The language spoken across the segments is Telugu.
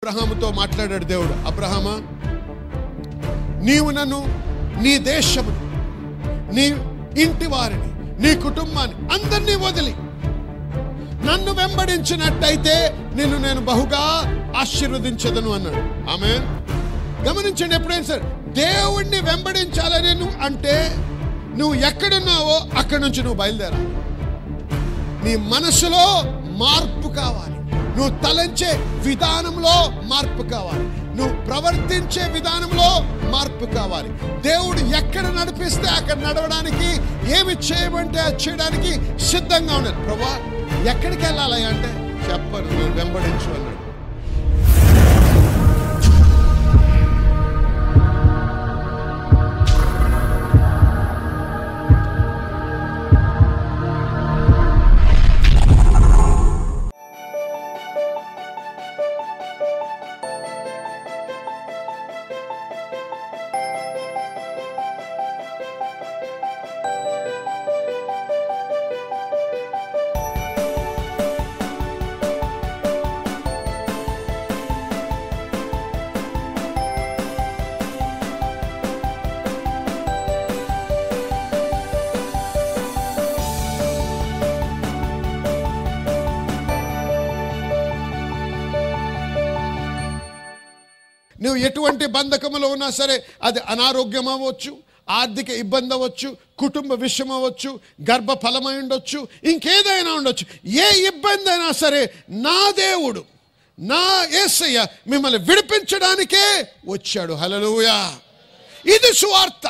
అబ్రహాముతో మాట్లాడాడు దేవుడు. అబ్రహామా, నీవు నన్ను, నీ దేశమును, నీ ఇంటి వారిని, నీ కుటుంబాన్ని అందరినీ వదిలి నన్ను వెంబడించినట్టయితే నిన్ను నేను బహుగా ఆశీర్వదించదను అన్నాడు. ఆమేన్. గమనించండి, ఎప్పుడైనా సరే దేవుణ్ణి వెంబడించాలని నువ్వు అంటే నువ్వు ఎక్కడున్నావో అక్కడి నుంచి నువ్వు బయలుదేరాలి. నీ మనసులో మార్పు కావాలి, నువ్వు తలంచే విధానంలో మార్పు కావాలి, నువ్వు ప్రవర్తించే విధానంలో మార్పు కావాలి. దేవుడు ఎక్కడ నడిపిస్తే అక్కడ నడవడానికి, ఏమి చేయమంటే అది చేయడానికి సిద్ధంగా ఉన్నాడు. ప్రభువా ఎక్కడికి వెళ్ళాలి అంటే చెప్పను, నేను వెంబడించు అన్నాడు. నువ్వు ఎటువంటి బంధకములో ఉన్నా సరే, అది అనారోగ్యం అవ్వచ్చు, ఆర్థిక ఇబ్బంది అవ్వచ్చు, కుటుంబ విషయం అవ్వచ్చు, గర్భఫలమై ఉండొచ్చు, ఇంకేదైనా ఉండొచ్చు. ఏ ఇబ్బంది అయినా సరే నా దేవుడు, నా యేసయ్య మిమ్మల్ని విడిపించడానికే వచ్చాడు. హల్లెలూయా. ఇది సువార్త.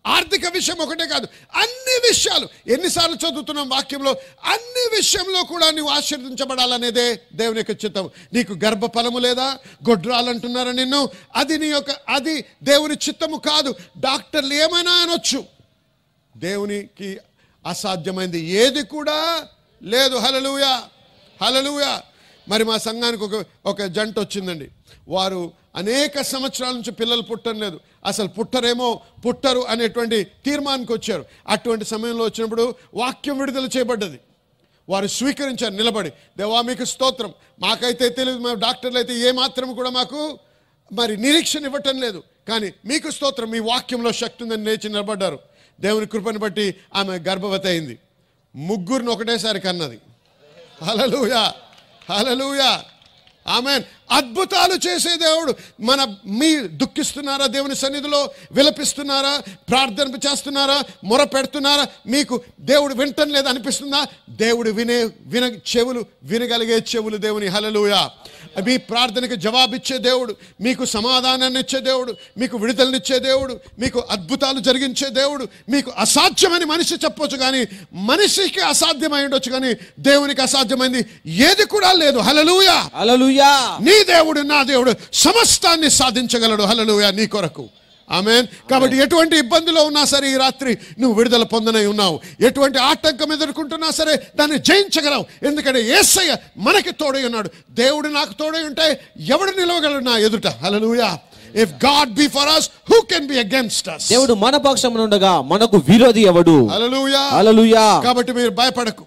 ఆర్థిక విషయం ఒకటే కాదు, అన్ని విషయాలు. ఎన్నిసార్లు చదువుతున్నాం వాక్యంలో, అన్ని విషయంలో కూడా నువ్వు ఆశీర్వదించబడాలనేదే దేవుని యొక్క చిత్తం. నీకు గర్భఫలము లేదా, గొడ్రాలంటున్నారా నిన్ను, అది దేవుని చిత్తము కాదు. డాక్టర్లు ఏమైనా అనొచ్చు, దేవునికి అసాధ్యమైంది ఏది కూడా లేదు. హల్లెలూయా, హల్లెలూయా. మరి మా సంఘానికి ఒక జంట వచ్చిందండి. వారు అనేక సంవత్సరాల నుంచి పిల్లలు పుట్టలేదు, అసలు పుట్టరు అనేటువంటి తీర్మానానికి వచ్చారు. అటువంటి సమయంలో వచ్చినప్పుడు వాక్యం విడుదల చేయబడ్డది. వారు స్వీకరించారు నిలబడి. దేవా మీకు స్తోత్రం, మాకైతే తెలియదు, మేము డాక్టర్లు అయితే ఏమాత్రం కూడా మాకు మరి నిరీక్షణ ఇవ్వటం లేదు, కానీ మీకు స్తోత్రం, మీ వాక్యంలో శక్తి ఉందని లేచి నిలబడ్డారు. దేవుని కృపను బట్టి ఆమె గర్భవతి అయింది. ముగ్గురిని ఒకటేసారి కన్నది. హల్లెలూయా, హల్లెలూయా, ఆమేన్. అద్భుతాలు చేసే దేవుడు. మీరు దుఃఖిస్తున్నారా, దేవుని సన్నిధిలో విలపిస్తున్నారా, ప్రార్థన చేస్తున్నారా, మొర పెడుతున్నారా, మీకు దేవుడు వింటం లేదు అనిపిస్తుందా? దేవుడు వినగలిగే చెవులు దేవుని. హల్లెలూయా. మీ ప్రార్థనకి జవాబిచ్చే దేవుడు, మీకు సమాధానాన్ని ఇచ్చే దేవుడు, మీకు విడుదలనిచ్చే దేవుడు, మీకు అద్భుతాలు జరిగించే దేవుడు. మీకు అసాధ్యమని మనిషి చెప్పొచ్చు, కానీ మనిషికి అసాధ్యమై ఉండొచ్చు, కానీ దేవునికి అసాధ్యమైంది ఏది కూడా లేదు. హల్లెలూయా, హల్లెలూయా. నీ దేవుడు, నా దేవుడు సమస్తాన్ని సాధించగలడు. హల్లెలూయా, నీ కొరకు. ఆమేన్. కాబట్టి ఎటువంటి ఇబ్బందిలో ఉన్నా సరే ఈ రాత్రి నువ్వు విడుదల పొందనై ఉన్నావు. ఎటువంటి ఆటంకం ఎదుర్కొంటున్నా సరే దాన్ని జయించగలవు, ఎందుకంటే యేసయ్య మనకి తోడై ఉన్నాడు. దేవుడు నాకు తోడై ఉంటే ఎవడు నిలవగలడు నా ఎదుట? హల్లెలూయా. If God be for us, who can be against us? దేవుడు మన పక్షమున ఉండగా మనకు విరోధి ఎవడు? హల్లెలూయా, హల్లెలూయా. కాబట్టి మీరు భయపడకు,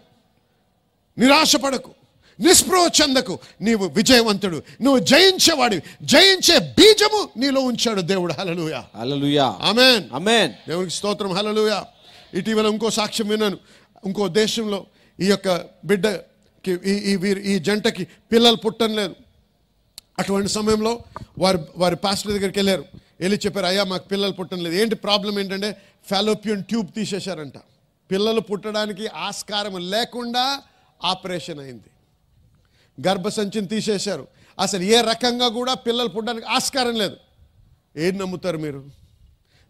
నిరాశపడకు, నిస్పృహ చెందకు. నీవు విజయవంతుడు, నువ్వు జయించేవాడు. జయించే బీజము నీలో ఉంచాడు దేవుడు. హల్లెలూయా, హల్లెలూయా. ఆమేన్, ఆమేన్. దేవునికి స్తోత్రం. హల్లెలూయా. ఇటీవల ఇంకో సాక్ష్యం విన్నాను. ఇంకో దేశంలో ఈ యొక్క బిడ్డకి, ఈ జంటకి పిల్లలు పుట్టడం లేదు. అటువంటి సమయంలో వారి పాస్టర్ దగ్గరికి వెళ్ళి చెప్పారు, అయ్యా మాకు పిల్లలు పుట్టడం లేదు. ఏంటి ప్రాబ్లం ఏంటంటే ఫాలోపియన్ ట్యూబ్ తీసేశారంట. పిల్లలు పుట్టడానికి ఆస్కారం లేకుండా ఆపరేషన్ అయింది. గర్భసంచిని తీసేశారు. అసలు ఏ రకంగా కూడా పిల్లలు పుట్టడానికి ఆస్కారం లేదు. ఏది నమ్ముతారు మీరు?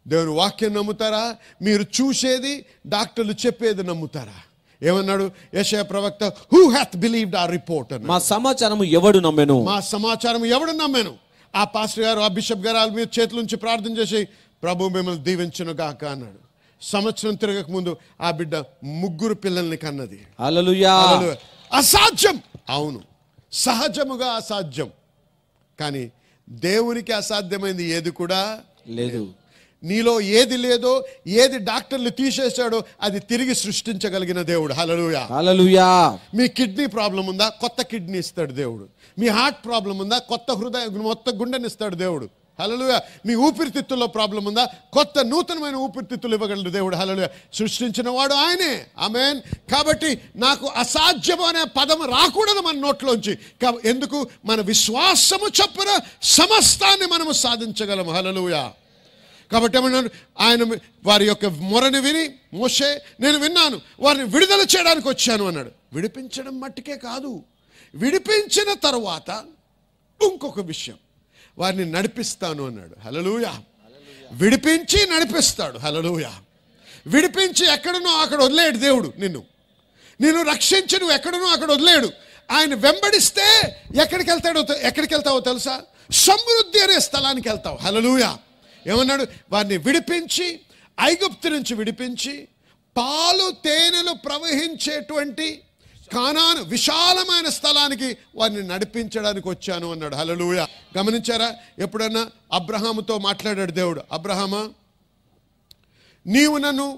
దేవుని వాక్యం నమ్ముతారా? మీరు చూసేది, డాక్టర్లు చెప్పేది నమ్ముతారా? ఏమన్నాడు యెషయా ప్రవక్త? Who hath believed our report? మా సమాచారం ఎవడు నమ్మెను? మా సమాచారం ఎవడు నమ్మెను? ఆ పాస్టర్ గారు, ఆ బిషప్ గారు వాళ్ళ మీద చేతుల నుంచి ప్రార్థన చేసి ప్రభు మిమ్మల్ని దీవించును గాక అన్నాడు. సంవత్సరం తిరగక ముందు ఆ బిడ్డ 3 పిల్లల్ని కన్నది. హల్లెలూయా. అసాధ్యం, అవును, సహజముగా అసాధ్యం, కానీ దేవునికి అసాధ్యమైంది ఏది కూడా లేదు. నీలో ఏది లేదో, ఏది డాక్టర్లు తీసేశాడో అది తిరిగి సృష్టించగలిగిన దేవుడు. హల్లెలూయా. హల్లెలూయా. మీ కిడ్నీ ప్రాబ్లం ఉందా, కొత్త కిడ్నీ ఇస్తాడు దేవుడు. మీ హార్ట్ ప్రాబ్లం ఉందా, కొత్త గుండెని ఇస్తాడు దేవుడు. హల్లెలూయా. మీ ఊపిరితిత్తుల్లో ప్రాబ్లం ఉందా, కొత్త నూతనమైన ఊపిరితిత్తులు ఇవ్వగలడు దేవుడు. హల్లెలూయా. సృష్టించిన వాడు ఆయనే. ఆమేన్. కాబట్టి నాకు అసాధ్యం అనే పదం రాకూడదు మన నోట్లోంచి. ఎందుకు? మన విశ్వాసము చొప్పున సమస్తాన్ని మనము సాధించగలము. హల్లెలూయా. కాబట్టి ఏమన్నాడు ఆయన, వారి యొక్క మొరని విని మోషే నేను విన్నాను, వారిని విడుదల చేయడానికి వచ్చాను అన్నాడు. విడిపించడం మట్టుకే కాదు, విడిపించిన తరువాత ఇంకొక విషయం, వారిని నడిపిస్తాను అన్నాడు. హల్లెలూయా. విడిపించి నడిపిస్తాడు. హల్లెలూయా. విడిపించి ఎక్కడనో అక్కడ వదిలేడు దేవుడు. నిన్ను రక్షించి నువ్వు ఎక్కడనో అక్కడ వదిలేడు. ఆయన వెంబడిస్తే ఎక్కడికి వెళ్తావో తెలుసా? సమృద్ధి అనే స్థలానికి వెళ్తావు. హల్లెలూయా. ఏమన్నాడు? వారిని విడిపించి, ఐగుప్తు నుంచి విడిపించి, పాలు తేనెలు ప్రవహించేటువంటి కానాను విశాలమైన స్థలానికి వారిని నడిపించడానికి వచ్చాను అన్నాడు. హల్లెలూయా. గమనించారా? ఎప్పుడన్నా అబ్రహాముతో మాట్లాడాడు దేవుడు, అబ్రహామా, నీవు నన్ను,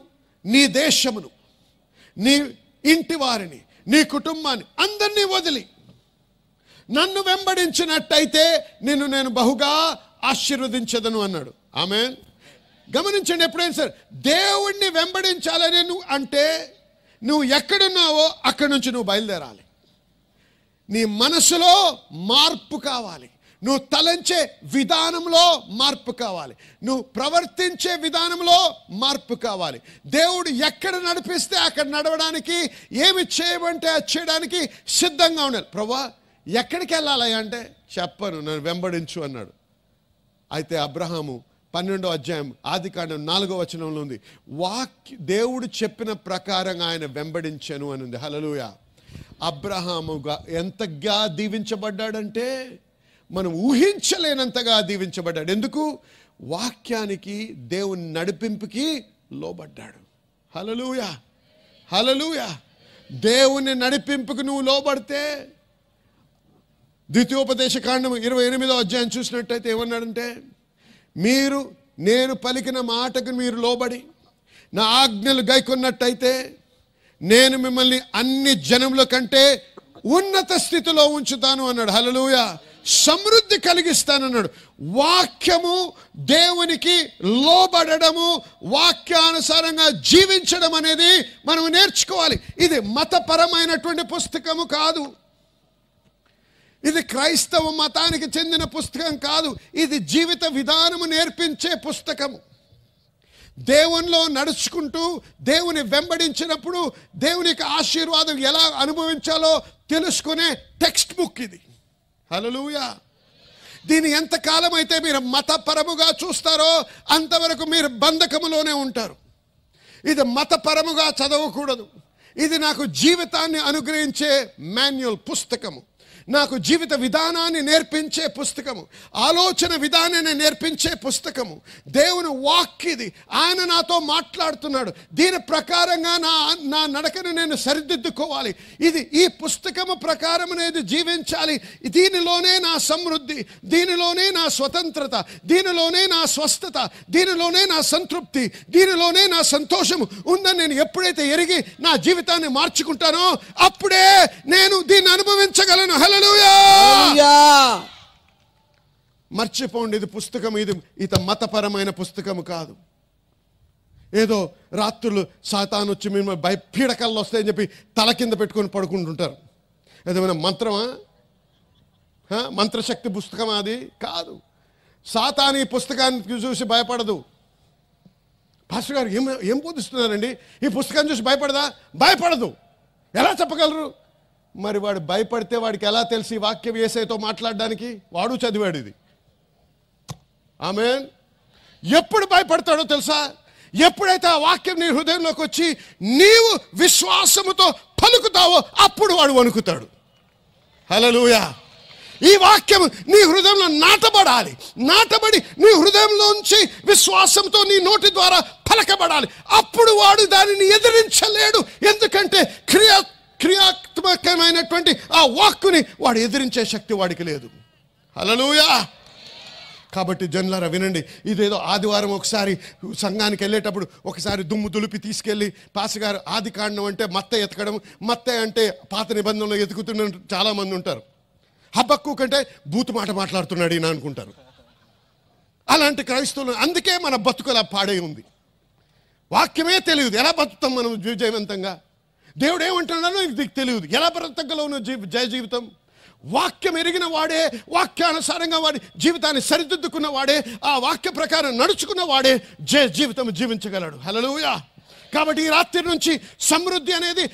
నీ దేశమును, నీ ఇంటి వారిని, నీ కుటుంబాన్ని అందరినీ వదిలి నన్ను వెంబడించినట్టయితే నిన్ను నేను బహుగా ఆశీర్వదించదను అన్నాడు. ఆమేన్. గమనించండి, ఎప్పుడైనా సరే దేవుణ్ణి వెంబడించాలని అంటే నువ్వు ఎక్కడున్నావో అక్కడి నుంచి నువ్వు బయలుదేరాలి. నీ మనసులో మార్పు కావాలి, నువ్వు తలంచే విధానంలో మార్పు కావాలి, నువ్వు ప్రవర్తించే విధానంలో మార్పు కావాలి. దేవుడు ఎక్కడ నడిపిస్తే అక్కడ నడవడానికి, ఏమి చేయమంటే అది చేయడానికి సిద్ధంగా ఉండాలి. ప్రభువా ఎక్కడికి వెళ్ళాలి అంటే చెప్పను, నన్ను వెంబడించు అన్నాడు. అయితే అబ్రహాము 12వ అధ్యాయం ఆదికాండం 4వ వచనంలో ఉంది, దేవుడు చెప్పిన ప్రకారంగా ఆయన వెంబడించను అని ఉంది. హల్లెలూయా. అబ్రహాముగా ఎంతగా దీవించబడ్డాడంటే మనం ఊహించలేనంతగా దీవించబడ్డాడు. ఎందుకు? వాక్యానికి, దేవుని నడిపింపుకి లోబడ్డాడు. హల్లెలూయా. హల్లెలూయా. దేవుని నడిపింపుకు నువ్వు లోబడితే, ద్వితీయోపదేశ కాండం 28వ అధ్యాయం చూసినట్టయితే ఏమన్నాడంటే, నేను పలికిన మాటకు మీరు లోబడి నా ఆజ్ఞలు గైకొన్నట్టయితే నేను మిమ్మల్ని అన్ని జనముల కంటే ఉన్నత స్థితిలో ఉంచుతాను అన్నాడు. హల్లెలూయా. సమృద్ధి కలిగిస్తానన్నాడు. వాక్యము, దేవునికి లోబడము, వాక్యానుసారంగా జీవించడం అనేది మనం నేర్చుకోవాలి. ఇది మతపరమైనటువంటి పుస్తకము కాదు, ఇది క్రైస్తవ మతానికి చెందిన పుస్తకం కాదు, ఇది జీవిత విధానము నేర్పించే పుస్తకము. దేవునిలో నడుచుకుంటూ దేవుని వెంబడించినప్పుడు దేవునికి ఆశీర్వాదం ఎలా అనుభవించాలో తెలుసుకునే టెక్స్ట్ బుక్ ఇది. హల్లెలూయా. దీన్ని ఎంతకాలం అయితే మీరు మతపరముగా చూస్తారో అంతవరకు మీరు బంధకములోనే ఉంటారు. ఇది మతపరముగా చదవకూడదు. ఇది నాకు జీవితాన్ని అనుగ్రహించే మాన్యువల్ పుస్తకము, నాకు జీవిత విధానాన్ని నేర్పించే పుస్తకము, ఆలోచన విధానాన్ని నేర్పించే పుస్తకము. దేవుని వాక్ ఇది. ఆయన నాతో మాట్లాడుతున్నాడు. దీని ప్రకారంగా నా నడకను నేను సరిదిద్దుకోవాలి. ఈ పుస్తకము ప్రకారం అనేది జీవించాలి. దీనిలోనే నా సమృద్ధి, దీనిలోనే నా స్వతంత్రత, దీనిలోనే నా స్వస్థత, దీనిలోనే నా సంతృప్తి, దీనిలోనే నా సంతోషము ఉందని నేను ఎప్పుడైతే ఎరిగి నా జీవితాన్ని మార్చుకుంటానో అప్పుడే నేను దీన్ని అనుభవించగలను. హల్లెలూయా. మర్చిపోండి, ఇది పుస్తకం, ఇది మతపరమైన పుస్తకము కాదు. ఏదో రాత్రులు సాతాను వచ్చి మేము పీడకల్లో వస్తాయని చెప్పి తల కింద పెట్టుకొని పడుకుంటుంటారు. ఏదేమైనా మంత్రమా? మంత్రశక్తి పుస్తకమా? అది కాదు. సాతాను ఈ పుస్తకాన్ని చూసి భయపడదు. పాస్టర్ గారు ఏం బోధిస్తున్నారండి? ఈ పుస్తకాన్ని చూసి భయపడదా? భయపడదు. ఎలా చెప్పగలరు? మరి వాడు భయపడితే వాడికి ఎలా తెలిసి వాక్యం యేసయ్యతో మాట్లాడడానికి? వాడు చదివాడు ఇది. ఆమేన్. ఎప్పుడు భయపడతాడో తెలుసా? ఎప్పుడైతే ఆ వాక్యం నీ హృదయంలోకి వచ్చి నీవు విశ్వాసముతో పలుకుతావో అప్పుడు వాడు వణుకుతాడు. హల్లెలూయా. ఈ వాక్యం నీ హృదయంలో నాటబడాలి. నాటబడి నీ హృదయంలోంచి విశ్వాసంతో నీ నోటి ద్వారా పలకబడాలి. అప్పుడు వాడు దానిని ఎదిరించలేడు. ఎందుకంటే క్రియాత్మకమైనటువంటి ఆ వాక్కుని వాడు ఎదిరించే శక్తి వాడికి లేదు. హల్లెలూయా. కాబట్టి జనులారా వినండి, ఇదేదో ఆదివారం ఒకసారి సంఘానికి వెళ్ళేటప్పుడు ఒకసారి దుమ్ము దులిపి తీసుకెళ్ళి పాస్టర్ గారు ఆది కాండం అంటే మత్త ఎతకడం, మత్త అంటే పాత నిబంధనలు ఎతుకుతున్న చాలామంది ఉంటారు. హబక్కూకు కంటే బూతు మాట మాట్లాడుతున్నాడు ఈయన అనుకుంటారు. అలాంటి క్రైస్తవులు, అందుకే మన బతుకులా పాడై ఉంది. వాక్యమే తెలియదు, ఎలా బతుకుతాం మనం విజయవంతంగా? దేవుడు ఏమంటున్నాడో నీకు తెలియదు, ఎలా బ్రతకగలవు జయ జీవితం? వాక్యం ఎరిగిన వాడే, వాక్యానుసారంగా వాడి జీవితాన్ని సరిదిద్దుకున్న వాడే, ఆ వాక్య ప్రకారం నడుచుకున్న వాడే జయ జీవితం జీవించగలడు. హల్లెలూయా. కాబట్టి ఈ రాత్రి నుంచి సమృద్ధి అనేది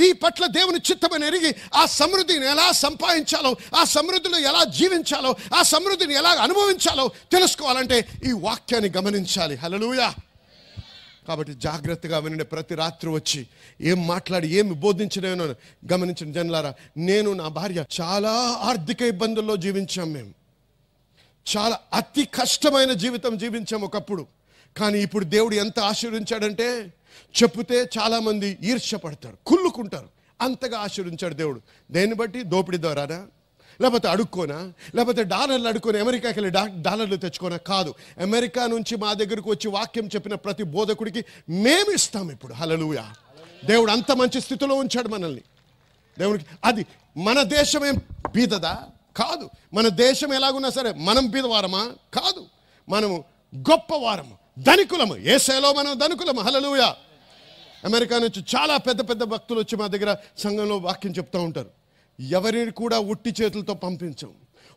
నీ పట్ల దేవుని చిత్తమని ఎరిగి ఆ సమృద్ధిని ఎలా సంపాదించాలో, ఆ సమృద్ధిలో ఎలా జీవించాలో, ఆ సమృద్ధిని ఎలా అనుభవించాలో తెలుసుకోవాలంటే ఈ వాక్యాన్ని గమనించాలి. హల్లెలూయా. కాబట్టి జాగ్రత్తగా వినండి. ప్రతి రాత్రి వచ్చి ఏం మాట్లాడి ఏమి బోధించినో గమనించిన జనులారా, నేను నా భార్య చాలా ఆర్థిక ఇబ్బందుల్లో జీవించాం. మేము చాలా అతి కష్టమైన జీవితం జీవించాం ఒకప్పుడు. కానీ ఇప్పుడు దేవుడు ఎంత ఆశీర్వించాడంటే చెప్తే చాలామంది ఈర్ష్యపడతారు, కుళ్ళుకుంటారు. అంతగా ఆశీర్వించాడు దేవుడు. దేన్ని బట్టి? దోపిడీ ద్వారానా? లేకపోతే అడుక్కోనా? లేకపోతే డాలర్లు అడుక్కొని అమెరికాకి వెళ్ళి డాలర్లు తెచ్చుకోనా? కాదు. అమెరికా నుంచి మా దగ్గరకు వచ్చి వాక్యం చెప్పిన ప్రతి బోధకుడికి మేము ఇస్తాం ఇప్పుడు. హల్లెలూయా. దేవుడు అంత మంచి స్థితిలో ఉంచాడు మనల్ని. దేవుడికి అది మన దేశమేం బీదదా? కాదు. మన దేశం ఎలాగున్నా సరే మనం బీదవారమా? కాదు. మనము గొప్పవారము, ధనికులము. యేసయ్యలో మనం ధనికులము. హల్లెలూయా. అమెరికా నుంచి చాలా పెద్ద పెద్ద భక్తులు వచ్చి మా దగ్గర సంఘంలో వాక్యం చెప్తూ ఉంటారు. ఎవరిని కూడా ఉట్టి చేతులతో పంపించం,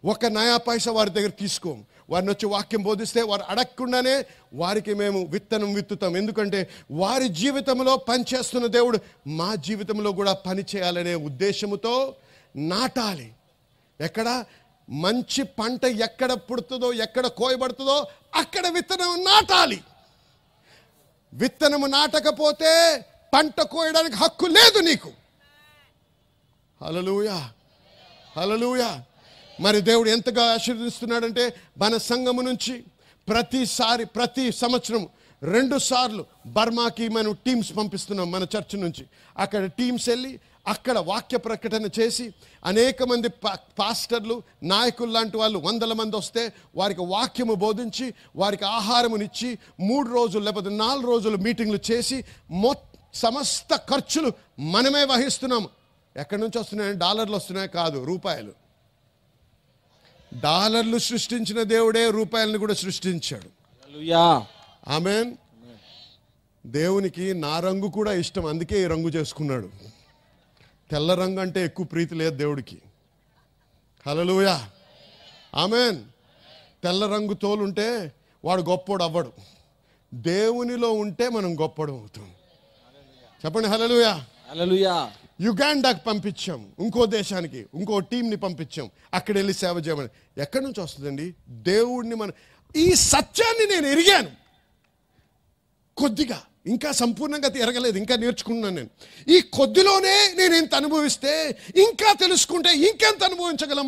ఒక నయా పైసా వారి దగ్గర తీసుకోం. వారిని వచ్చి వాక్యం బోధిస్తే వారు అడగకుండానే వారికి మేము విత్తనం విత్తుతాం. ఎందుకంటే వారి జీవితంలో పనిచేస్తున్న దేవుడు మా జీవితంలో కూడా పని చేయాలనే ఉద్దేశముతో నాటాలి. ఎక్కడ మంచి పంట ఎక్కడ పుడుతుందో, ఎక్కడ కోయబడుతుందో అక్కడ విత్తనం నాటాలి. విత్తనము నాటకపోతే పంట కోయడానికి హక్కు లేదు నీకు. హల్లెలూయా. హల్లెలూయా. మరి దేవుడు ఎంతగా ఆశీర్వదిస్తున్నాడంటే మన సంఘము నుంచి ప్రతి సంవత్సరం 2 సార్లు బర్మాకి మనం టీమ్స్ పంపిస్తున్నాం. మన చర్చ్ నుంచి అక్కడ టీమ్స్ వెళ్ళి అక్కడ వాక్య ప్రకటన చేసి అనేక మంది పాస్టర్లు, నాయకులు లాంటి వాళ్ళు 100 మంది వస్తే వారికి వాక్యము బోధించి వారికి ఆహారమునిచ్చి 3 రోజులు లేకపోతే 4 రోజులు మీటింగ్లు చేసి సమస్త ఖర్చులు మనమే వహిస్తున్నాము. ఎక్కడి నుంచి వస్తున్నాయని? డాలర్లు వస్తున్నాయి కాదు, రూపాయలు. డాలర్లు సృష్టించిన దేవుడే రూపాయలను కూడా సృష్టించాడు. హల్లెలూయా. ఆమేన్. దేవునికి నా రంగు కూడా ఇష్టం, అందుకే ఈ రంగు చేసుకున్నాడు. తెల్ల రంగు అంటే ఎక్కువ ప్రీతి లేదు దేవుడికి. హల్లెలూయా. ఆమేన్. తెల్ల రంగు తోలుంటే వాడు గొప్పోడు అవ్వడు. దేవునిలో ఉంటే మనం గొప్పడు అవుతాం. చెప్పండి హల్లెలూయా. హల్లెలూయా. యుగాండాకి పంపించాం, ఇంకో దేశానికి ఇంకో టీంని పంపించాం. అక్కడ వెళ్ళి సేవ చేయమని. ఎక్కడి నుంచి వస్తుందండి? దేవుడిని ఈ సత్యాన్ని నేను ఎరిగాను కొద్దిగా, ఇంకా సంపూర్ణంగా ఎరగలేదు, ఇంకా నేర్చుకున్నాను నేను. ఈ కొద్దిలోనే నేను ఎంత అనుభవిస్తే ఇంకా తెలుసుకుంటే ఇంకెంత అనుభవించగలం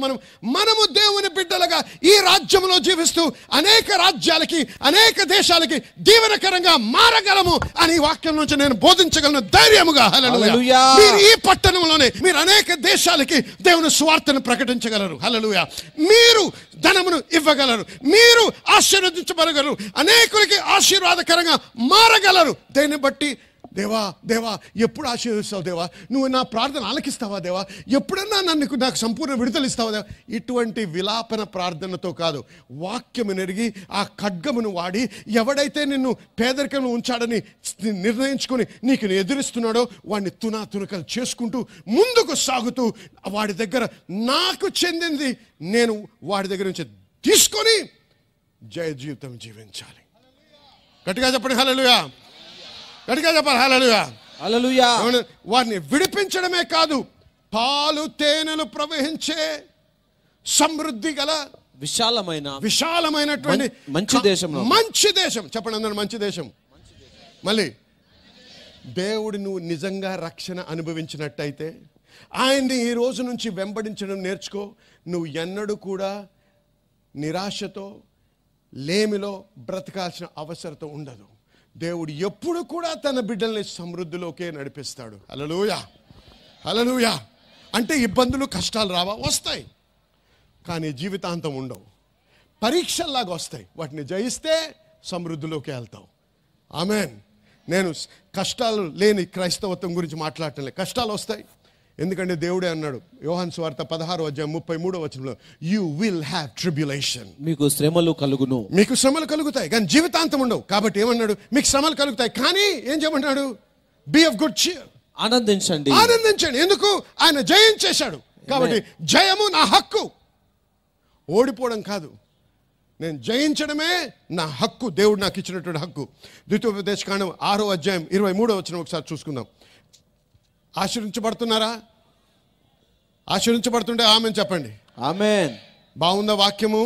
మనము దేవుని బిడ్డలుగా ఈ రాజ్యంలో జీవిస్తూ అనేక రాజ్యాలకి, అనేక దేశాలకి దీవెనకరంగా మారగలము అని వాక్యం నుంచి నేను బోధించగలను ధైర్యముగా. హల్లెలూయా. మీరు ఈ పట్టణంలోనే మీరు అనేక దేశాలకి దేవుని సువార్తను ప్రకటించగలరు. హల్లెలూయా. మీరు ధనమును ఇవ్వగలరు, మీరు ఆశీర్వదించబడగలరు, అనేకులకి ఆశీర్వాదకరంగా మారగలరు. దేన్ని బట్టి? దేవా దేవా ఎప్పుడు ఆశీర్వదిస్తావు దేవా? నువ్వు నా ప్రార్థన ఆలకిస్తావా దేవా? ఎప్పుడన్నా నాకు సంపూర్ణ విడుదల ఇస్తావా దేవా? ఇటువంటి విలాపన ప్రార్థనతో కాదు, వాక్యము నెరిగి ఆ ఖడ్గమును వాడి ఎవడైతే నిన్ను పేదరికంలో ఉంచాడని నిర్ణయించుకొని నీకు ఎదురిస్తున్నాడో వాడిని తునకలు చేసుకుంటూ ముందుకు సాగుతూ వాడి దగ్గర నాకు చెందింది నేను వాడి దగ్గర నుంచి తీసుకొని జయ జీవితం జీవించాలి. గట్టిగా చెప్పండి హల్లెలూయా. గట్టిగా చెప్పాలి హల్లెలూయా. హల్లెలూయా. వారిని విడిపించడమే కాదు, పాలు తేనెలు ప్రవహించే సమృద్ధి గల విశాలమైనటువంటి మంచి దేశం. చెప్పండి అందరూ, మంచి దేశం. మళ్ళీ దేవుడు నువ్వు నిజంగా రక్షణ అనుభవించినట్టయితే ఆయన్ని ఈ రోజు నుంచి వెంబడించడం నేర్చుకో. నువ్వు ఎన్నడూ కూడా నిరాశతో లేమిలో బ్రతకాల్సిన అవసరత ఉండదు. దేవుడు ఎప్పుడు కూడా తన బిడ్డల్ని సమృద్ధిలోకే నడిపిస్తాడు. హల్లెలూయా. హల్లెలూయా. అంటే ఇబ్బందులు కష్టాలు రావా? వస్తాయి, కానీ జీవితాంతం ఉండవు. పరీక్షల్లాగా వస్తాయి. వాటిని జయిస్తే సమృద్ధిలోకి వెళ్తావు. ఆమెన్. నేను కష్టాలు లేని క్రైస్తవత్వం గురించి మాట్లాడటం లేదు. కష్టాలు వస్తాయి, ఎందుకంటే దేవుడే అన్నాడు యోహాను సువార్త 16:33 యు విల్ హ్యావ్ ట్రిబ్యులేషన్. మీకు శ్రమలు కలుగును. మీకు శ్రమలు కలుగుతాయి కానీ జీవితాంతం ఉండవు. కాబట్టి ఏమన్నాడు? మీకు శ్రమలు కలుగుతాయి కానీ ఏం చేయమన్నాడు? Be of good cheer. ఆనందించండి. ఆనందించండి. ఎందుకు? ఆయన జయించేశాడు. కాబట్టి జయము నా హక్కు, ఓడిపోవడం కాదు. నేను జయించడమే నా హక్కు, దేవుడు నాకు ఇచ్చినటువంటి హక్కు. ద్వితీయోపదేశకాండం 6:23 ఒకసారి చూసుకుందాం. ఆశీర్వించబడుతున్నారా? ఆశీర్వించబడుతుంటే ఆమెన్ చెప్పండి. ఆమెన్. బాగుందా వాక్యము?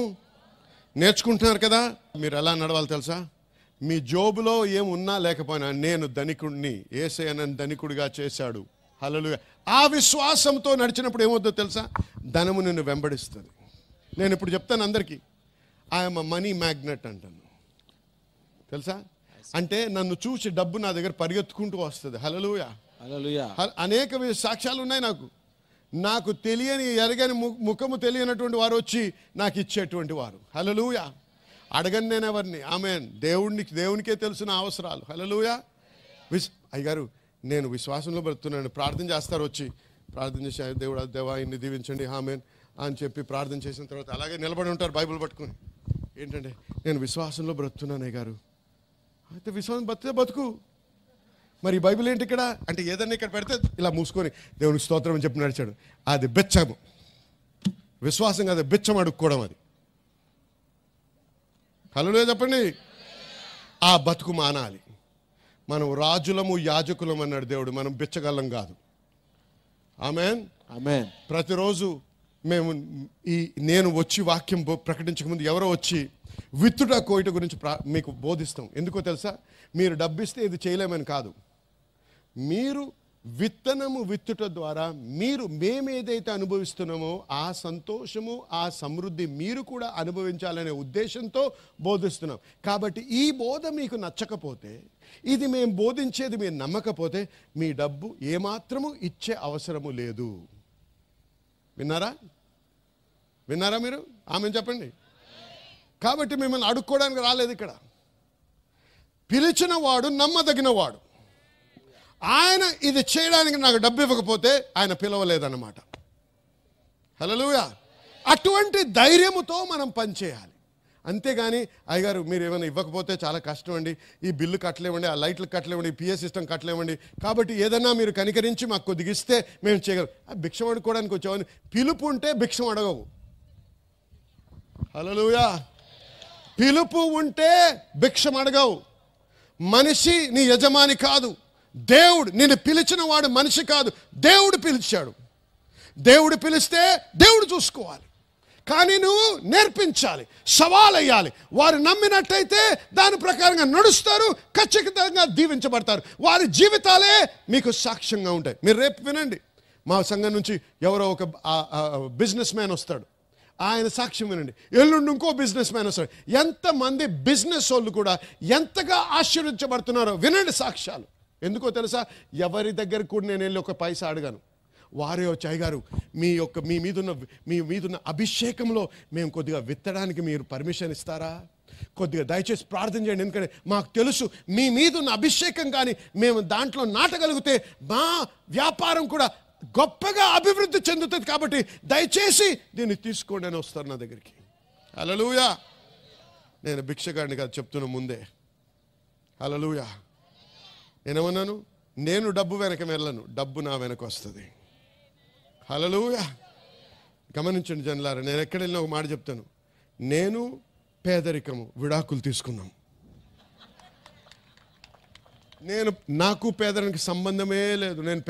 నేర్చుకుంటున్నారు కదా? మీరు ఎలా నడవాలి తెలుసా? మీ జోబులో ఏమున్నా లేకపోయినా నేను ధనికుడిని, యేసయ్య నన్ను ధనికుడిగా చేశాడు. హల్లెలూయా. ఆ విశ్వాసంతో నడిచినప్పుడు ఏమవుతుందో తెలుసా? ధనము నిన్ను వెంబడిస్తుంది. నేను ఇప్పుడు చెప్తాను అందరికీ, ఐఎమ్ అ మనీ మ్యాగ్నెట్ అంటాను. తెలుసా? అంటే నన్ను చూసి డబ్బు నా దగ్గర పరిగెత్తుకుంటూ వస్తుంది. హల్లెలూయా. హల్లెలూయా. అనేక సాక్ష్యాలు ఉన్నాయి నాకు తెలియని ఎరగని ముఖము తెలియనటువంటి వారు వచ్చి నాకు ఇచ్చేటువంటి వారు. హల్లెలూయా. అడగను నేను ఎవరిని. ఆమేన్. దేవునికే తెలుసు నా అవసరాలు. హల్లెలూయా. అయ్యగారు నేను విశ్వాసంలో బ్రతుకుతున్నాను, ప్రార్థన చేస్తారు, వచ్చి ప్రార్థన చేసి దేవుడు దేవా ఇన్ని దీవించండి ఆమేన్ అని చెప్పి ప్రార్థన చేసిన తర్వాత అలాగే నిలబడి ఉంటారు బైబిల్ పట్టుకొని. ఏంటంటే నేను విశ్వాసంలో బ్రతుకుతున్నాను అయ్యగారు. అయితే విశ్వాసం బతుకు. మరి బైబిల్ ఏంటి ఇక్కడ అంటే? ఏదన్నా ఇక్కడ పెడితే ఇలా మూసుకొని దేవునికి స్తోత్రం అని చెప్పి నడిచాడు. అది బిచ్చము. విశ్వాసం కాదు, బిచ్చం అడుక్కోవడం అది. హల్లెలూయా చెప్పండి. ఆ బతుకు మానాలి. మనం రాజులము యాజకులం అన్నాడు దేవుడు, మనం బిచ్చగలం కాదు. ఆమేన్. ఆమేన్. ప్రతిరోజు నేను వచ్చి వాక్యం ప్రకటించక ముందు ఎవరో వచ్చి విత్తుట కోయిట గురించి మీకు బోధిస్తాం. ఎందుకో తెలుసా? మీరు డబ్బిస్తే ఇది చేయలేమని కాదు. మీరు విత్తనము విత్తుట ద్వారా మేమేదైతే అనుభవిస్తున్నామో ఆ సంతోషము ఆ సమృద్ధి మీరు కూడా అనుభవించాలనే ఉద్దేశంతో బోధిస్తున్నాం. కాబట్టి ఈ బోధ మీకు నచ్చకపోతే, ఇది మేము బోధించేది మీరు నమ్మకపోతే మీ డబ్బు ఏమాత్రము ఇచ్చే అవసరము లేదు. విన్నారా మీరు? ఆమె చెప్పండి. కాబట్టి మిమ్మల్ని అడుక్కోవడానికి రాలేదు ఇక్కడ. పిలిచిన వాడు నమ్మదగిన వాడు. ఆయన ఇది చేయడానికి నాకు డబ్బు ఇవ్వకపోతే ఆయన పిలవలేదన్నమాట. హల్లెలూయా. అటువంటి ధైర్యముతో మనం పనిచేయాలి. అంతేగాని అయ్యగారు మీరు ఏమైనా ఇవ్వకపోతే చాలా కష్టం అండి, ఈ బిల్లు కట్టలేమండి, ఆ లైట్లు కట్టలేమండి, పిఏ సిస్టమ్ కట్టలేమండి, కాబట్టి ఏదన్నా మీరు కనికరించి మాకు కొద్దిగా ఇస్తే మేము చేయగలం. భిక్షం అడుక్కోవడానికి వచ్చామని పిలుపు ఉంటే భిక్షం అడగవు. హల్లెలూయా. పిలుపు ఉంటే భిక్షం అడగవు. మనిషి నీ యజమాని కాదు. దేవుడు నిన్ను పిలిచిన వాడు మనిషి కాదు, దేవుడు పిలిచాడు. దేవుడు పిలిస్తే దేవుడు చూసుకోవాలి. కానీ నువ్వు నేర్పించాలి, సవాల్ అయ్యాలి. వారు నమ్మినట్టయితే దాని ప్రకారంగా నడుస్తారు, ఖచ్చితంగా దీవించబడతారు. వారి జీవితాలే మీకు సాక్ష్యంగా ఉంటాయి. మీరు రేపు వినండి, మా సంఘం నుంచి ఎవరో ఒక బిజినెస్ మ్యాన్ వస్తాడు, ఆయన సాక్ష్యం వినండి. ఎల్లుండి ఇంకో బిజినెస్ మ్యాన్ వస్తాడు. ఎంతమంది బిజినెస్ వాళ్ళు కూడా ఎంతగా ఆశీర్వదించబడుతున్నారో వినండి సాక్ష్యాలు. ఎందుకో తెలుసా? ఎవరి దగ్గర కూడా నేను వెళ్ళి ఒక పైసా అడగాను. వారే వచ్చి అయ్యగారు మీ మీదున్న అభిషేకంలో మేము కొద్దిగా విత్తడానికి మీరు పర్మిషన్ ఇస్తారా? కొద్దిగా దయచేసి ప్రార్థన చేయండి. ఎందుకంటే మాకు తెలుసు మీ మీదున్న అభిషేకం కానీ మేము దాంట్లో నాటగలిగితే మా వ్యాపారం కూడా గొప్పగా అభివృద్ధి చెందుతుంది. కాబట్టి దయచేసి దీన్ని తీసుకోండి అని వస్తారు నా దగ్గరికి. హల్లెలూయా. నేను భిక్షగాడిని కాదు చెప్తున్నా ముందే. హల్లెలూయా. నేనేమన్నాను? నేను డబ్బు వెనక వెళ్ళను, డబ్బు నా వెనక వస్తుంది. హల్లెలూయా. గమనించండి జనులారా, నేను ఎక్కడ వెళ్ళినా ఒక మాట చెప్తాను. నేను పేదరికము విడాకులు తీసుకున్నాం. నాకు పేదరికి సంబంధమే లేదు. నేను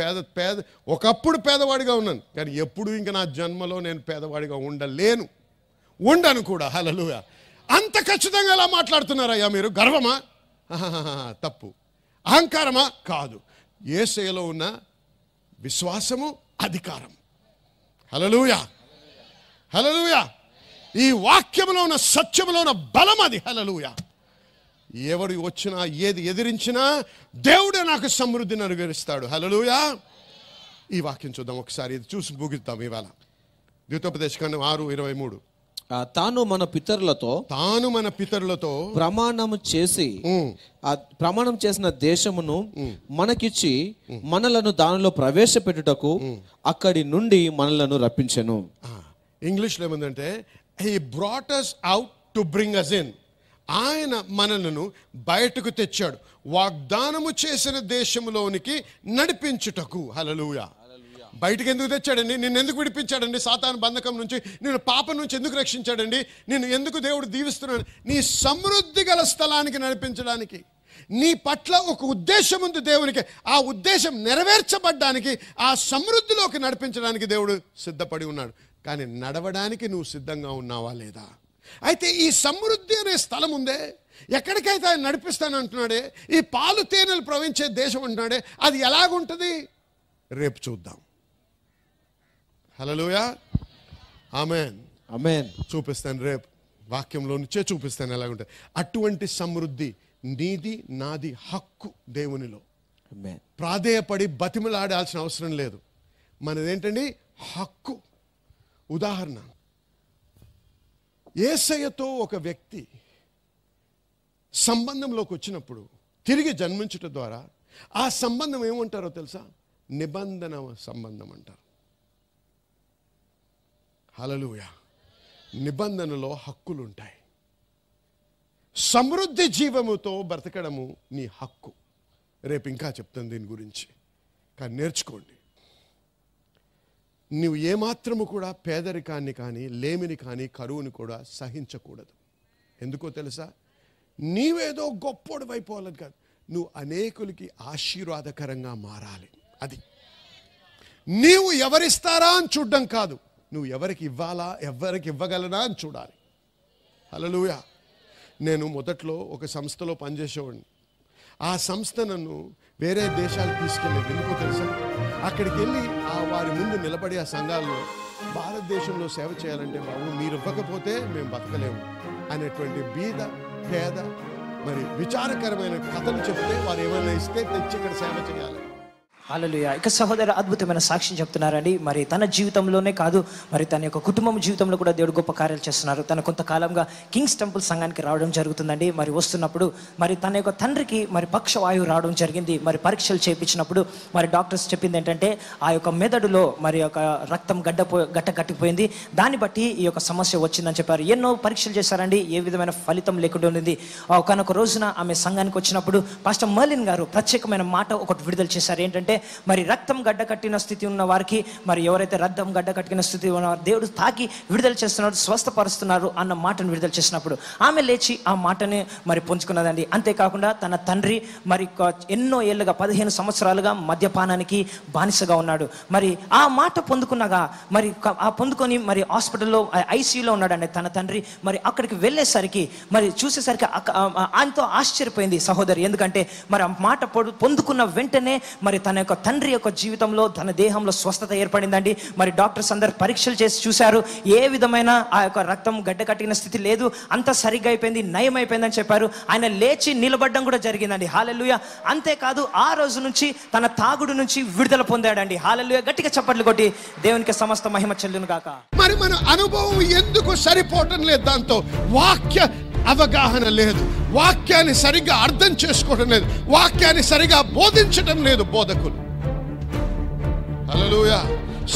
ఒకప్పుడు పేదవాడిగా ఉన్నాను, కానీ ఎప్పుడు ఇంకా నా జన్మలో నేను పేదవాడిగా ఉండను కూడా. హల్లెలూయా. అంత ఖచ్చితంగా ఎలా మాట్లాడుతున్నారయ్యా మీరు? గర్వమా? తప్పు. అహంకారమా? కాదు. యేసయ్యలో ఉన్న విశ్వాసము, అధికారం. హల్లెలూయా. హల్లెలూయా. ఈ వాక్యంలో ఉన్న సత్యంలో ఉన్న బలం అది. హల్లెలూయా. ఎవరు వచ్చినా ఏది ఎదిరించినా దేవుడే నాకు సమృద్ధిని అనుగ్రహిస్తాడు. హల్లెలూయా. ఈ వాక్యం చూద్దాం ఒకసారి, ఇది చూసి ముగిద్దాం ఇవాళ. ద్వితోపదేశకాండం 6:23. తాను మన పితరులతో ప్రమాణము చేసి ఆ ప్రమాణం చేసిన దేశమును మనకిచ్చి మనలను దానిలో ప్రవేశపెట్టుటకు అక్కడి నుండి మనలను రప్పించెను. ఇంగ్లీష్లో ఏముందంటే he brought us out to bring us in. ఆయన మనలను బయటకు తెచ్చాడు వాగ్దానము చేసిన దేశంలోనికి నడిపించుటకు. హల్లెలూయా. బయటకు ఎందుకు తెచ్చాడండి? నిన్ను ఎందుకు విడిపించాడండి సాతాను బంధకం నుంచి? నేను పాపం నుంచి ఎందుకు రక్షించాడండి? నిన్ను ఎందుకు దేవుడు దీవిస్తున్నాడు? నీ సమృద్ధి గల స్థలానికి నడిపించడానికి. నీ పట్ల ఒక ఉద్దేశం ఉంది దేవునికి. ఆ ఉద్దేశం నెరవేర్చబడ్డానికి, ఆ సమృద్ధిలోకి నడిపించడానికి దేవుడు సిద్ధపడి ఉన్నాడు. కానీ నడవడానికి నువ్వు సిద్ధంగా ఉన్నావా లేదా? అయితే ఈ సమృద్ధి అనే స్థలం ఉందే, ఎక్కడికైతే ఆయన నడిపిస్తానంటున్నాడే, ఈ పాలు తేనెలు ప్రవహించే దేశం అంటున్నాడే, అది ఎలాగుంటుంది రేపు చూద్దాం. హల్లెలూయా. ఆమేన్. ఆమేన్. చూపిస్తాను రేపు, వాక్యంలో నుంచే చూపిస్తాను ఎలాగుంటుంది. అటువంటి సమృద్ధి నీది నాది, హక్కు దేవునిలో. ప్రాధేయపడి బతిమలాడాల్సిన అవసరం లేదు. మనదేంటండి? హక్కు. ఉదాహరణ, యేసయ్యతో ఒక వ్యక్తి సంబంధంలోకి వచ్చినప్పుడు, తిరిగి జన్మించటం ద్వారా ఆ సంబంధం ఏమంటారో తెలుసా? నిబంధన సంబంధం అంటారు. హల్లెలూయా. నిబంధనలో హక్కులు ఉంటాయి. సమృద్ధి జీవముతో బ్రతకడము నీ హక్కు. రేపు ఇంకా చెప్తాను దీని గురించి, కానీ నేర్చుకోండి. నువ్వు ఏమాత్రము కూడా పేదరికాన్ని కానీ, లేమిని కానీ, కరువుని కూడా సహించకూడదు. ఎందుకో తెలుసా? నీవేదో గొప్పోడు అయిపోవాలని కాదు, నువ్వు అనేకులకి ఆశీర్వాదకరంగా మారాలి. అది నీవు ఎవరిస్తారా అని చూడడం కాదు, నువ్వు ఎవరికి ఇవ్వాలా, ఎవరికి ఇవ్వగలనా అని చూడాలి. హల్లెలూయా. నేను మొదట్లో ఒక సంస్థలో పనిచేసేవాడిని. ఆ సంస్థ నన్ను వేరే దేశాలకు తీసుకెళ్ళేది. ఎందుకో తెలుసా? అక్కడికి వెళ్ళి వారి ముందు నిలబడి ఆ సంఘాల్లో, భారతదేశంలో సేవ చేయాలంటే బాబు మీరు ఇవ్వకపోతే మేము బతకలేము అనేటువంటి బీద పేద మరి విచారకరమైన కథలు చెప్తే వారు ఏమైనా ఇస్తే తెచ్చి ఇక్కడ సేవ చేయాలి. హల్లెలూయా. ఇక సహోదరు అద్భుతమైన సాక్ష్యం చెప్తున్నారండి. మరి తన జీవితంలోనే కాదు, మరి తన యొక్క కుటుంబం జీవితంలో కూడా దేవుడు గొప్ప కార్యాలు చేస్తున్నారు. తన కొంతకాలంగా కింగ్స్ టెంపుల్ సంఘానికి రావడం జరుగుతుందండి. మరి వస్తున్నప్పుడు మరి తన యొక్క తండ్రికి మరి పక్షవాయువు రావడం జరిగింది. మరి పరీక్షలు చేయించినప్పుడు మరి డాక్టర్స్ చెప్పింది ఏంటంటే ఆ యొక్క మెదడులో మరి ఒక రక్తం గడ్డ కట్టిపోయింది, దాన్ని బట్టి ఈ యొక్క సమస్య వచ్చిందని చెప్పారు. ఎన్నో పరీక్షలు చేశారండి, ఏ విధమైన ఫలితం లేకుండా ఉంది. ఒకనొక రోజున ఆమె సంఘానికి వచ్చినప్పుడు పాస్టర్ మర్లిన్ గారు ప్రత్యేకమైన మాట ఒకటి విడుదల చేశారు. ఏంటంటే మరి రక్తం గడ్డ కట్టిన స్థితి ఉన్న వారికి, మరి ఎవరైతే రక్తం గడ్డ కట్టిన స్థితి ఉన్నవారు దేవుడు తాకి విడుదల చేస్తున్నారు, స్వస్థపరుస్తున్నారు అన్న మాటను విడుదల చేసినప్పుడు ఆమె లేచి ఆ మాటని మరి పొందుకున్నదండి. అంతేకాకుండా తన తండ్రి మరి ఎన్నో ఏళ్ళుగా 15 సంవత్సరాలుగా మద్యపానానికి బానిసగా ఉన్నాడు. మరి ఆ మాట పొందుకున్నగా మరి ఆ పొందుకొని మరి హాస్పిటల్లో ఐసీయూలో ఉన్నాడండి తన తండ్రి. మరి అక్కడికి వెళ్ళేసరికి మరి చూసేసరికి ఆయనతో ఆశ్చర్యపోయింది సహోదరి. ఎందుకంటే మరి ఆ మాట పొందుకున్న వెంటనే మరి తన యొక్క తండ్రి యొక్క జీవితంలో, తన దేహంలో స్వస్థత ఏర్పడిందండి. మరి డాక్టర్స్ అందరు పరీక్షలు చేసి చూశారు, ఏ విధమైన ఆ యొక్క రక్తం గడ్డ కట్టిన స్థితి లేదు, అంతా సరిగ్గా అయిపోయింది, నయం అయిపోయిందని చెప్పారు. ఆయన లేచి నిలబడడం కూడా జరిగిందండి. హల్లెలూయా. అంతేకాదు ఆ రోజు నుంచి తన తాగుడు నుంచి విడుదల పొందాడండి. హల్లెలూయా. గట్టిగా చప్పట్లు కొట్టి దేవునికి సమస్త మహిమ చెల్లును గాక. మరి మన అనుభవం ఎందుకు సరిపోవటం లేదు? దాంతో వాక్య అవగాహన లేదు, వాక్యాన్ని సరిగ్గా అర్థం చేసుకోవడం లేదు, వాక్యాన్ని సరిగా బోధించడం లేదు బోధకులు. హల్లెలూయా.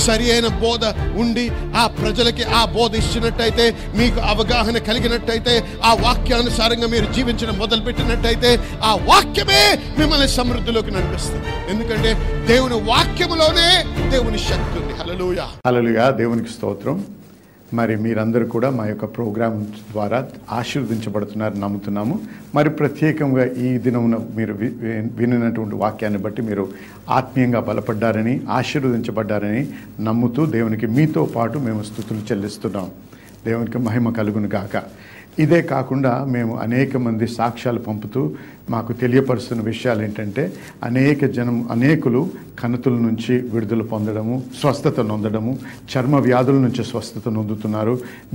సరి అయిన బోధ ఉండి ఆ ప్రజలకి ఆ బోధ ఇచ్చినట్టయితే, మీకు అవగాహన కలిగినట్టయితే, ఆ వాక్యానుసారంగా మీరు జీవించడం మొదలుపెట్టినట్టయితే, ఆ వాక్యమే మిమ్మల్ని సమృద్ధిలోకి నడిపిస్తుంది. ఎందుకంటే దేవుని వాక్యములోనే దేవుని శక్తి ఉంది. హల్లెలూయా. హల్లెలూయా. దేవునికి స్తోత్రం. మరి మీరందరూ కూడా మా యొక్క ప్రోగ్రాం ద్వారా ఆశీర్వదించబడుతున్నారని నమ్ముతున్నాము. మరి ప్రత్యేకంగా ఈ దినమున మీరు వినినటువంటి వాక్యాన్ని బట్టి మీరు ఆత్మీయంగా బలపడ్డారని, ఆశీర్వదించబడ్డారని నమ్ముతూ దేవునికి మీతో పాటు మేము స్తుతులు చెల్లిస్తున్నాం. దేవునికి మహిమ కలుగును గాక. ఇదే కాకుండా మేము అనేక మంది సాక్ష్యాలు పంపుతూ మాకు తెలియపరుస్తున్న విషయాలు ఏంటంటే అనేకులు కణుతుల నుంచి విడుదల పొందడము, స్వస్థత నొందడము, చర్మ వ్యాధుల నుంచి స్వస్థత నొందుతున్నారు.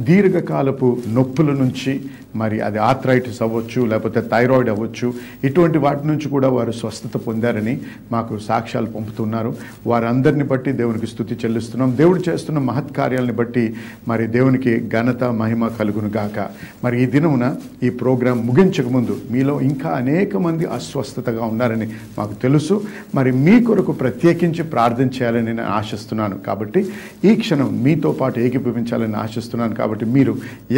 దీర్ఘకాలపు నొప్పుల నుంచి, మరి అది ఆర్థరైటిస్ అవ్వచ్చు, లేకపోతే థైరాయిడ్ అవ్వచ్చు, ఇటువంటి వాటి నుంచి కూడా వారు స్వస్థత పొందారని మాకు సాక్ష్యాలు పంపుతున్నారు. వారందరిని బట్టి దేవునికి స్తుతి చెల్లిస్తున్నాం. దేవుడు చేస్తున్న మహత్కార్యాలని బట్టి మరి దేవునికి ఘనత మహిమ కలుగును గాక. మరి ఈ దినమున ఈ ప్రోగ్రాం ముగించక ముందు మీలో ఇంకా అనేక మంది అస్వస్థతగా ఉన్నారని మాకు తెలుసు. మరి మీ కొరకు ప్రత్యేకించి ప్రార్థన చేయాలని నేను ఆశిస్తున్నాను. కాబట్టి ఈ క్షణం మీతో పాటు ఏకీభవించాలని ఆశిస్తున్నాను. కాబట్టి మీరు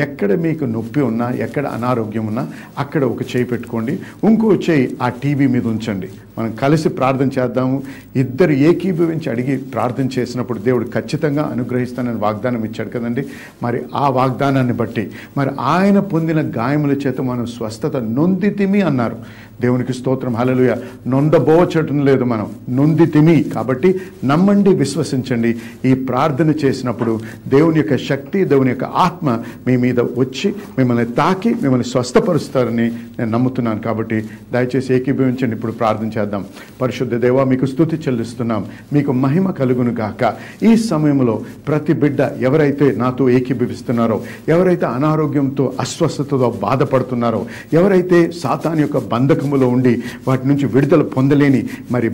ఎక్కడ మీకు నొప్పి ఉన్నా, ఎక్కడ అనారోగ్యం ఉన్నా అక్కడ ఒక చేయి పెట్టుకోండి, ఇంకో చేయి ఆ టీవీ మీద ఉంచండి. మనం కలిసి ప్రార్థన చేద్దాము. ఇద్దరు ఏకీభవించి అడిగి ప్రార్థన చేసినప్పుడు దేవుడు ఖచ్చితంగా అనుగ్రహిస్తానని వాగ్దానం ఇచ్చాడు కదండి. మరి ఆ వాగ్దానాన్ని బట్టి మరి ఆయన పొందిన గాయముల చేత మనం స్వస్థత నొందితిమి అన్నారు. దేవునికి స్తోత్రం, హల్లెలూయా. నొందబోచటం లేదు, మనం నొందితిమి. కాబట్టి నమ్మండి, విశ్వసించండి. ఈ ప్రార్థన చేసినప్పుడు దేవుని యొక్క శక్తి, దేవుని యొక్క ఆత్మ మీ మీద వచ్చి మిమ్మల్ని తాకి మిమ్మల్ని స్వస్థపరుస్తారని నేను నమ్ముతున్నాను. కాబట్టి దయచేసి ఏకీభవించండి. ఇప్పుడు ప్రార్థన చేద్దాం. పరిశుద్ధ దేవా, మీకు స్తుతి చెల్లిస్తున్నాం, మీకు మహిమ కలుగును గాక. ఈ సమయంలో ప్రతి బిడ్డ ఎవరైతే నాతో ఏకీభవిస్తున్నారో, ఎవరైతే అనారోగ్యంతో అస్వస్థతతో బాధపడుతున్నారో, ఎవరైతే సాతాను యొక్క బంధకములో ఉండి వాటి నుంచి విడుదల పొందలేని మరి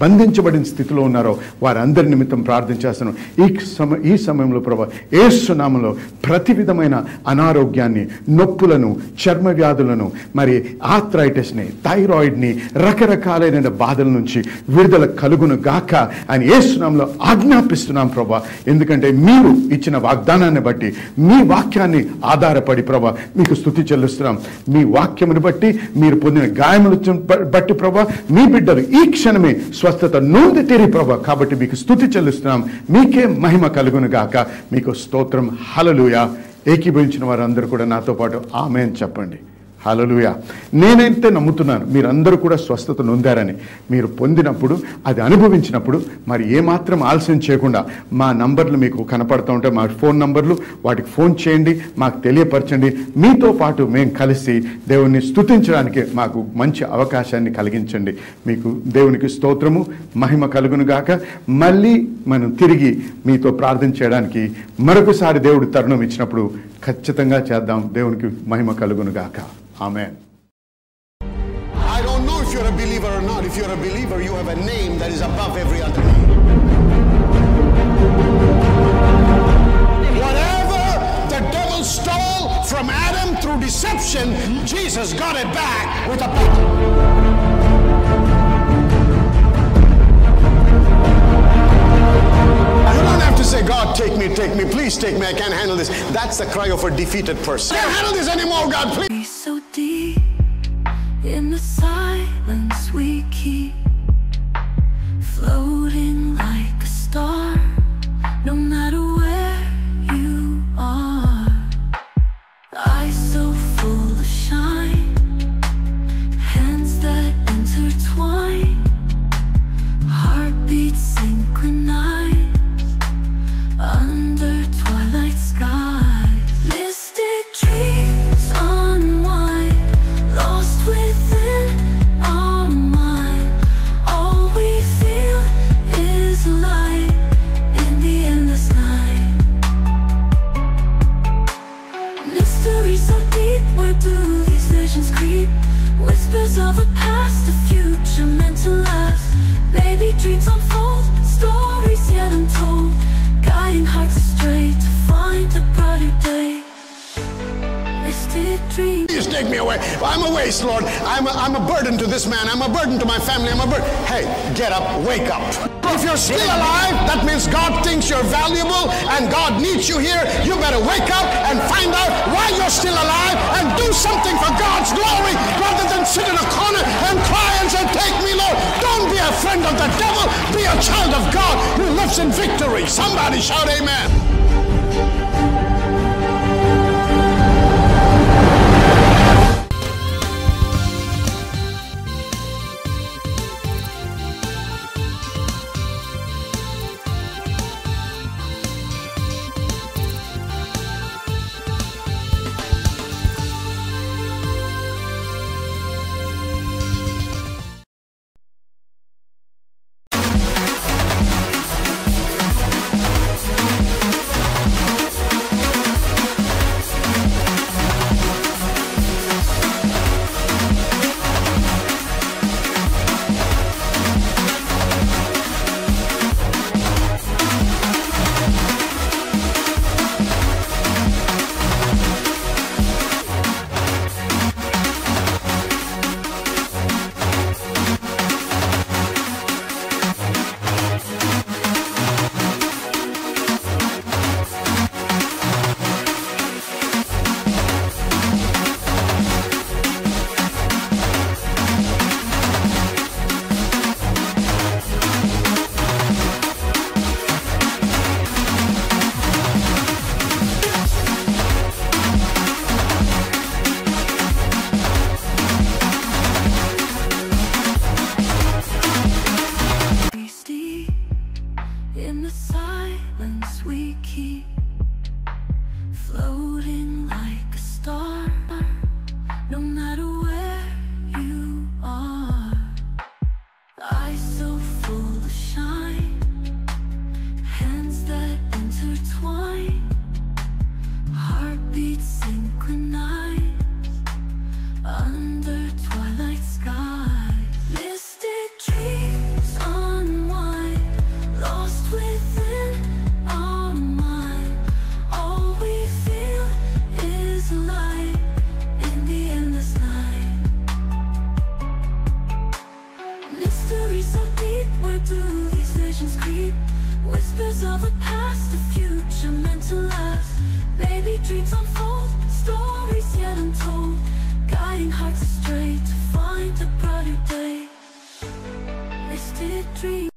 బంధించబడిన స్థితిలో ఉన్నారో వారందరి నిమిత్తం ప్రార్థన చేస్తున్నాం. ఈ సమయంలో ప్రభా యేసు నామములో ప్రతి విధమైన అనారోగ్యాన్ని, నొప్పులను, చర్మ వ్యాధులను, మరి ఆర్థరైటిస్ని, థైరాయిడ్ని, రకరకాలైన బాధల నుంచి విడుదల కలుగును గాక అని యేసు నామములో ఆజ్ఞాపిస్తున్నాం ప్రభా. ఎందుకంటే మీరు ఇచ్చిన వాగ్దానాన్ని బట్టి, మీ వాక్యాన్ని ఆధారపడి ప్రభా మీకు స్తుతి చెల్లిస్తున్నాం. మీ వాక్యమును బట్టి, మీరు పొందిన గాయములు బట్టి ప్రభా మీ బిడ్డలు ఈ క్షణమే స్వస్థత నొందితిరి ప్రభా. కాబట్టి మీకు స్తుతి చెల్లిస్తున్నాం. మీకే మహిమ కలుగును గాక. మీకు స్తోత్రం, హల్లెలూయా. ఏకీభవించిన వారందరూ కూడా నాతో పాటు ఆమేన్ చెప్పండి. హల్లెలూయా. నేనైతే నమ్ముతున్నాను మీరందరూ కూడా స్వస్థత నొందారని. మీరు పొందినప్పుడు, అది అనుభవించినప్పుడు మరి ఏమాత్రం ఆలస్యం చేయకుండా మా నంబర్లు మీకు కనపడుతూ ఉంటాయి, మా ఫోన్ నంబర్లు, వాటికి ఫోన్ చేయండి, మాకు తెలియపరచండి. మీతో పాటు మేము కలిసి దేవుణ్ణి స్తుతించడానికి మాకు మంచి అవకాశాన్ని కలిగించండి. మీకు దేవునికి స్తోత్రము, మహిమ కలుగును గాక. మళ్ళీ మనం తిరిగి మీతో ప్రార్థన చేయడానికి మరొకసారి దేవుడు తరుణం ఇచ్చినప్పుడు ఖచ్చితంగా చేద్దాం. దేవునికి మహిమ కలుగును గాక. Amen. I don't know if you're a believer or not. If you're a believer, you have a name that is above every other name. Whatever the devil stole from Adam through deception, Jesus got it back with a power. You don't have to say, God, take me, please take me, I can't handle this. That's the cry of a defeated person. I can't handle this anymore, God, please. So deep in the silence we keep, floating like a star, no matter where you are. Eyes so full of shine, hands that intertwine, heartbeats synchronized under twilight skies. Mystic dreams unwind, lost within our mind. All we feel is light in the endless night. Mystery so deep, where do these visions creep? Whispers of a past, a future meant to last. Maybe dreams unfold, stories yet untold, guiding hearts astray to find a brighter day. Mystic dreams. Please take me away. I'm a waste, Lord. I'm a burden to this man. I'm a burden to my family. I'm a burden. Hey, get up, wake up. If you're still alive, that means God thinks you're valuable and God needs you here. You better wake up and find out why you're still alive and do something for God's glory rather than sit in a corner and cry and say, take me, Lord. Don't be a friend of the devil. Be a child of God who lives in victory. Somebody shout amen. do these visions creep? Whispers of a past, a future meant to last. Baby dreams unfold, stories yet untold, guiding hearts astray to find a brighter day. Misted dreams.